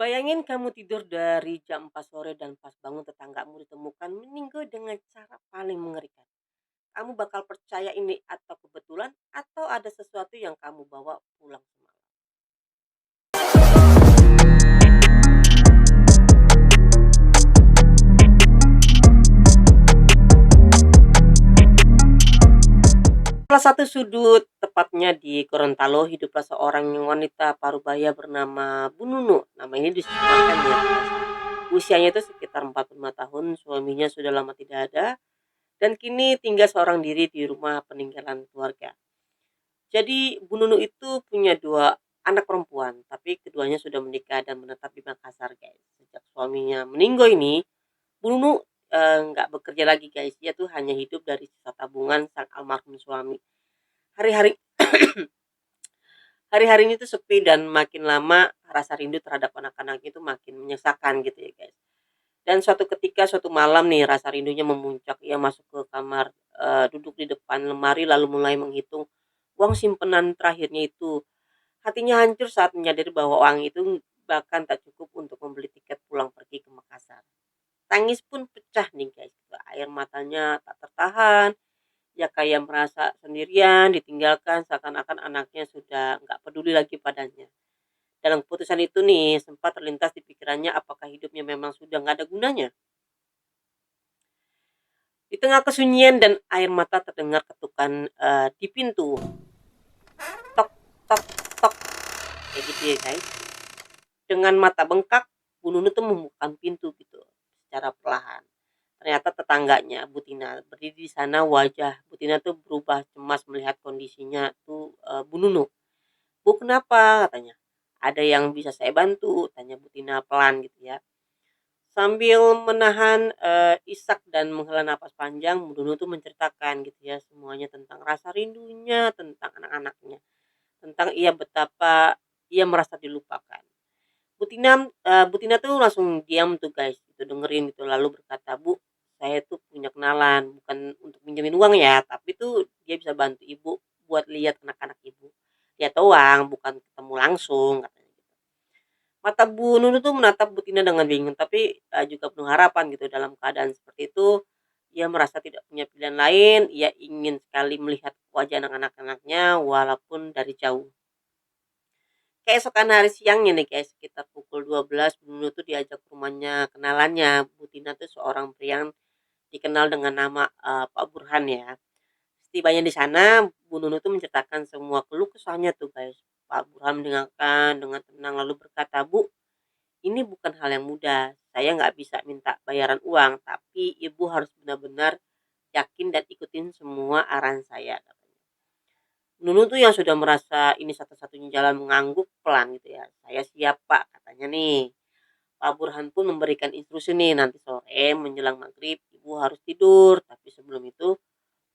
Bayangin kamu tidur dari jam 4 sore dan pas bangun tetanggamu ditemukan meninggal dengan cara paling mengerikan. Kamu bakal percaya ini atau kebetulan atau ada sesuatu yang kamu bawa pulang semalam. Salah satu sudut, tepatnya di Gorontalo, hiduplah seorang wanita parubaya bernama Bu Nunu. Nama ini disamakan ya, guys. Usianya itu sekitar 45 tahun, suaminya sudah lama tidak ada, dan kini tinggal seorang diri di rumah peninggalan keluarga. Jadi Bu Nunu itu punya 2 anak perempuan, tapi keduanya sudah menikah dan menetap di Makassar, guys. Sejak suaminya meninggal ini, Bu Nunu, nggak bekerja lagi, guys. Dia tuh hanya hidup dari sisa tabungan sang almarhum suami. Hari-hari hari-harinya tuh sepi dan makin lama rasa rindu terhadap anak-anaknya itu makin menyesakan gitu ya, guys. Dan suatu ketika, suatu malam nih rasa rindunya memuncak, ia masuk ke kamar, duduk di depan lemari lalu mulai menghitung uang simpenan terakhirnya itu. Hatinya hancur saat menyadari bahwa uang itu bahkan tak cukup untuk membeli tiket pulang pergi ke Makassar. Tangis pun pecah nih guys, air matanya tak tertahan, ya kayak merasa sendirian, ditinggalkan, seakan-akan anaknya sudah nggak peduli lagi padanya. Dalam keputusan itu nih, sempat terlintas di pikirannya apakah hidupnya memang sudah nggak ada gunanya. Di tengah kesunyian dan air mata terdengar ketukan di pintu. Tok, tok, tok. Kayak gitu ya guys. Dengan mata bengkak, Bu Nunu tuh membuka pintu gitu secara perlahan. Ternyata tetangganya Bu Tina berdiri di sana, wajah Bu Tina tuh berubah cemas melihat kondisinya tuh Bu Nunu. "Bu kenapa?" katanya. "Ada yang bisa saya bantu?" tanya Bu Tina pelan gitu ya. Sambil menahan isak dan menghela napas panjang, Bu Nunu tuh menceritakan gitu ya semuanya tentang rasa rindunya, tentang anak-anaknya, tentang ia betapa ia merasa dilupakan. Bu Tina tuh langsung diam tuh guys, gitu dengerin gitu lalu berkata, "Bu, saya tuh punya kenalan, bukan untuk minjemin uang ya, tapi tuh dia bisa bantu Ibu buat lihat anak-anak Ibu. Lihat doang, bukan ketemu langsung," katanya gitu. Mata Bu Nunu tuh menatap Bu Tina dengan bingung, tapi juga penuh harapan gitu. Dalam keadaan seperti itu, ia merasa tidak punya pilihan lain, ia ingin sekali melihat wajah anak-anaknya walaupun dari jauh. Keesokan hari siangnya nih guys, sekitar pukul 12 Bu Nunu tuh diajak ke rumahnya kenalannya. Bu Tina tuh seorang pria yang dikenal dengan nama, Pak Burhan ya. Setibanya di sana, Bu Nunu tuh menceritakan semua keluh kesahnya tuh guys. Pak Burhan mendengarkan dengan tenang lalu berkata, "Bu, ini bukan hal yang mudah. Saya nggak bisa minta bayaran uang, tapi Ibu harus benar-benar yakin dan ikutin semua arahan saya," katanya. Nunu tuh yang sudah merasa ini satu-satunya jalan mengangguk pelan gitu ya. "Saya siap Pak," katanya nih. Pak Burhan pun memberikan instruksi nih, nanti sore menjelang maghrib Ibu harus tidur. Tapi sebelum itu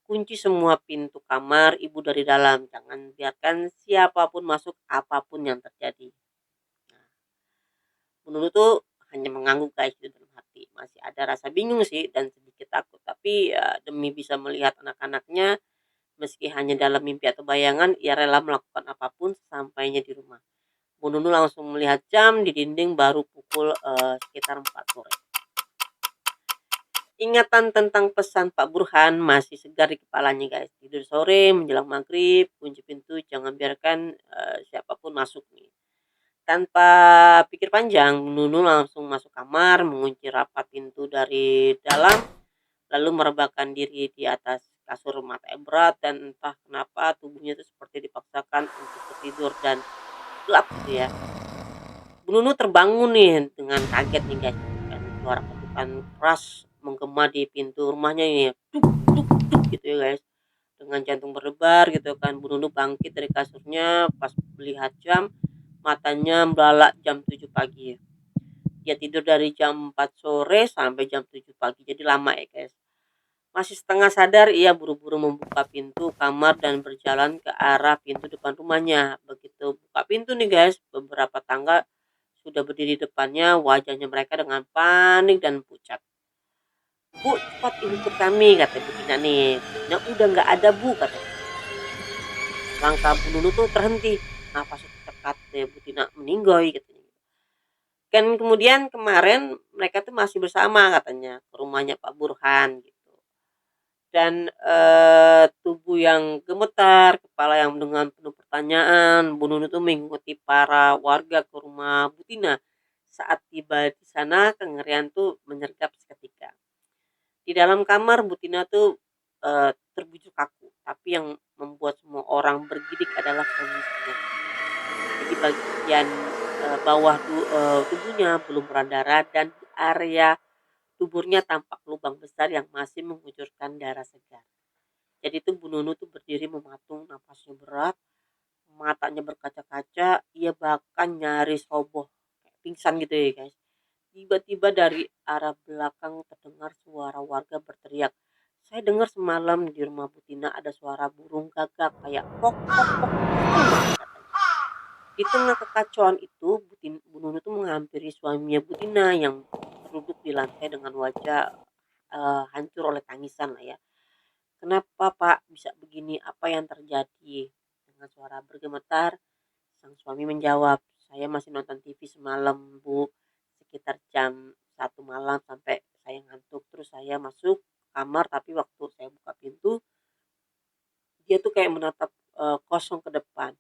kunci semua pintu kamar Ibu dari dalam. Jangan biarkan siapapun masuk apapun yang terjadi. Nah, Bu Nunu tuh hanya mengangguk guys di dalam hati. Masih ada rasa bingung sih dan sedikit takut. Tapi ya demi bisa melihat anak-anaknya, meski hanya dalam mimpi atau bayangan, ia rela melakukan apapun sampainya di rumah. Bu Nunu langsung melihat jam di dinding baru pukul sekitar 4 sore. Ingatan tentang pesan Pak Burhan masih segar di kepalanya guys. Tidur sore menjelang maghrib, kunci pintu, jangan biarkan siapapun masuk nih. Tanpa pikir panjang, Nunu langsung masuk kamar, mengunci rapat pintu dari dalam, lalu merebahkan diri di atas kasur matanya berat dan entah kenapa tubuhnya itu seperti dipaksakan untuk tertidur dan gelap gitu ya. Bu Nunu terbangun nih dengan kaget nih guys, kan suara ketukan keras menggema di pintu rumahnya ini, duk duk duk gitu ya guys. Dengan jantung berdebar gitu kan, Bu Nunu bangkit dari kasurnya pas melihat jam, matanya melalak jam 7 pagi. Dia tidur dari jam 4 sore sampai jam 7 pagi, jadi lama ya guys. Masih setengah sadar, ia buru-buru membuka pintu kamar dan berjalan ke arah pintu depan rumahnya. Begitu buka pintu nih guys, beberapa tangga sudah berdiri di depannya, wajahnya mereka dengan panik dan pucat. "Bu, cepat ikut kami," kata Bu Tina nih. Bu Tina, "Udah nggak ada Bu," katanya. Langkah Bu Nunu tuh terhenti, nafasnya tercekat deh Bu Tina meninggoy katanya. Dan kemudian kemarin mereka tuh masih bersama katanya ke rumahnya Pak Burhan gitu. Dan tubuh yang gemetar, kepala yang dengan penuh pertanyaan, Bu Nunu tuh mengikuti para warga ke rumah Bu Tina. Saat tiba di sana, kengerian tuh menyergap seketika. Di dalam kamar Bu Tina tuh terbujuk kaku, tapi yang membuat semua orang bergidik adalah kondisinya. Jadi bagian bawah tubuhnya belum berdarah dan di area tuburnya tampak lubang besar yang masih mengucurkan darah segar. Jadi tuh Bu Nunu tuh berdiri mematung, napasnya berat, matanya berkaca-kaca, ia bahkan nyaris roboh, kayak pingsan gitu ya guys. Tiba-tiba dari arah belakang terdengar suara warga berteriak. Saya dengar semalam di rumah Bu Tina ada suara burung gagak kayak pok pok pok. Di tengah kekacauan itu, Bu Nunu tuh menghampiri suaminya Bu Tina yang duduk di lantai dengan wajah hancur oleh tangisan lah ya. Kenapa Pak bisa begini? Apa yang terjadi? Dengan suara bergemetar, sang suami menjawab, saya masih nonton TV semalam Bu, sekitar jam 1 malam sampai saya ngantuk. Terus saya masuk kamar tapi waktu saya buka pintu, dia tuh kayak menatap kosong ke depan.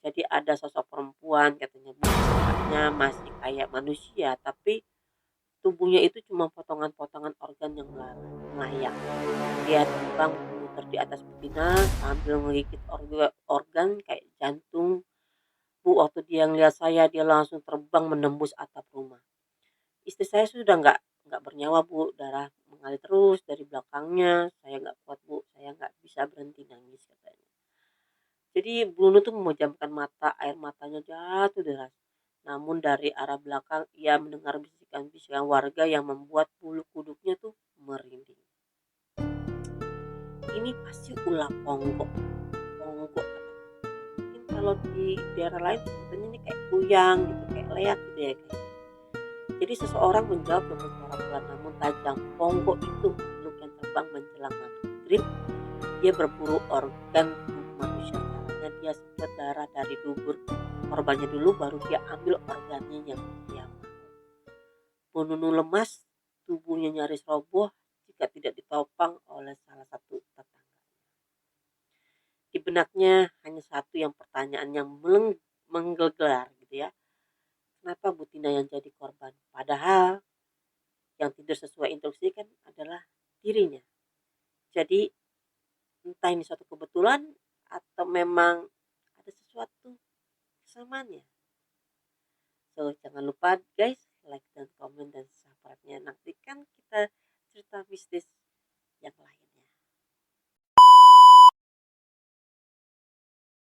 Jadi ada sosok perempuan katanya mukanya masih kayak manusia tapi tubuhnya itu cuma potongan-potongan organ yang melayang. Dia terbang memutar di atas betina sambil menggigit organ kayak jantung. Bu, waktu dia ngeliat saya, dia langsung terbang menembus atap rumah. Istri saya sudah nggak bernyawa bu, darah mengalir terus dari belakangnya. Saya nggak kuat bu, saya nggak bisa berhenti nangis katanya. Jadi Bruno tuh memejamkan mata, air matanya jatuh deras. Namun dari arah belakang ia mendengar bisikan-bisikan warga yang membuat bulu kuduknya tuh merinding. Ini pasti ulah ponggok. Ponggok katanya. Mungkin kalau di daerah lain sebutannya ini kayak kuyang gitu, kayak leak gitu ya guys. Jadi seseorang menjawab dengan suara pelan namun tajam, ponggok itu makhluk yang terbang menjelang maghrib. Dia berburu organ tubuh manusia. Caranya dia sedot darah dari dubur korbannya dulu, baru dia ambil organnya yang dia mau. Bu Nunu lemas, tubuhnya nyaris roboh jika tidak ditopang oleh salah satu tetangga. Di benaknya hanya satu yang pertanyaan yang menggelegar gitu ya. Kenapa Bu Tina yang jadi korban? Padahal yang tidur sesuai instruksi kan adalah dirinya. Jadi entah ini suatu kebetulan atau memang ada sesuatu kesamaannya. So jangan lupa guys like dan komen dan subscribe-nya. Nantikan kita cerita mistis yang lain.